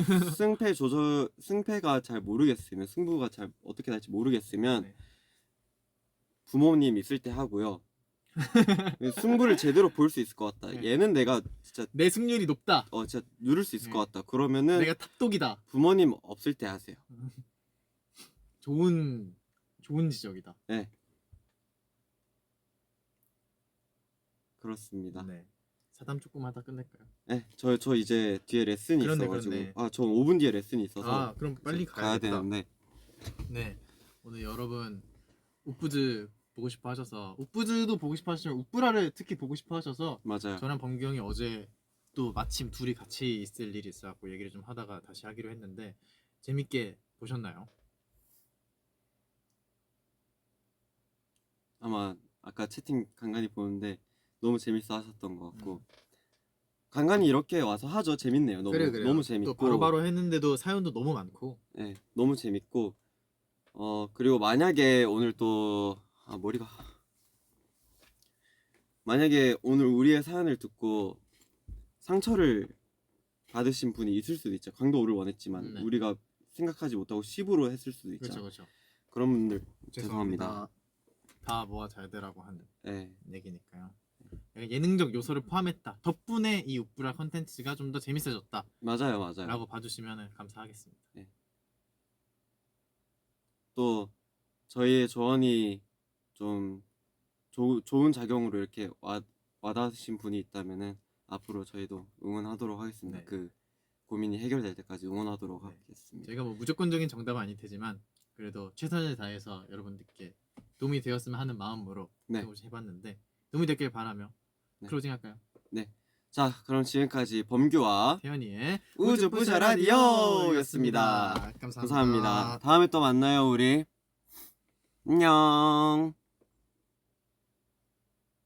승패가 잘 모르겠으면, 승부가 잘 어떻게 될지 모르겠으면 네. 부모님 있을 때 하고요. 승부를 제대로 볼 수 있을 것 같다. 네. 얘는 내가 진짜 내 승률이 높다. 진짜 누를 수 있을 네. 것 같다. 그러면은 내가 탑독이다. 부모님 없을 때 하세요. 좋은 지적이다. 네. 그렇습니다. 네. 사담 조금 하다 끝낼까요? 네, 저 이제 뒤에 레슨이 그렇네, 있어가지고 그렇네. 저 5분 뒤에 레슨이 있어서 아 그럼 빨리 이제 가야 가야겠다. 되는데 네 오늘 여러분 우뿌즈 보고 싶어 하셔서 우뿌즈도 보고 싶어 하시면 우뿌라를 특히 보고 싶어 하셔서 맞아요. 저랑 범경이 어제 또 마침 둘이 같이 있을 일이 있어갖고 얘기를 좀 하다가 다시 하기로 했는데 재밌게 보셨나요? 아마 아까 채팅 간간히 보는데 너무 재밌어 하셨던 것 같고 간간히 이렇게 와서 하죠. 재밌네요. 너무 그래요. 너무 재밌고 또 바로바로 했는데도 사연도 너무 많고 네, 너무 재밌고 그리고 만약에 오늘 또 머리가 만약에 오늘 우리의 사연을 듣고 상처를 받으신 분이 있을 수도 있죠. 강도 오를 원했지만 네. 우리가 생각하지 못하고 10으로 했을 수도 있죠. 그렇죠. 그런 분들 죄송합니다. 다 모아 잘 되라고 하는 네, 얘기니까요. 약간 예능적 요소를 포함했다. 덕분에 이 우뿌라 컨텐츠가 좀 더 재밌어졌다. 맞아요. 라고 봐주시면 감사하겠습니다. 또 저희의 조언이 좀 좋은 작용으로 이렇게 와닿으신 분이 있다면은 앞으로 저희도 응원하도록 하겠습니다. 네. 그 고민이 해결될 때까지 응원하도록 네. 하겠습니다. 저희가 뭐 무조건적인 정답은 아닐 테지만 그래도 최선을 다해서 여러분들께 도움이 되었으면 하는 마음으로 네. 조금씩 해봤는데 도움이 됐길 바라며 네. 클로징 할까요? 자, 그럼 지금까지 범규와 태연이의 우주부자 라디오였습니다. 감사합니다. 감사합니다. 다음에 또 만나요, 우리. 안녕.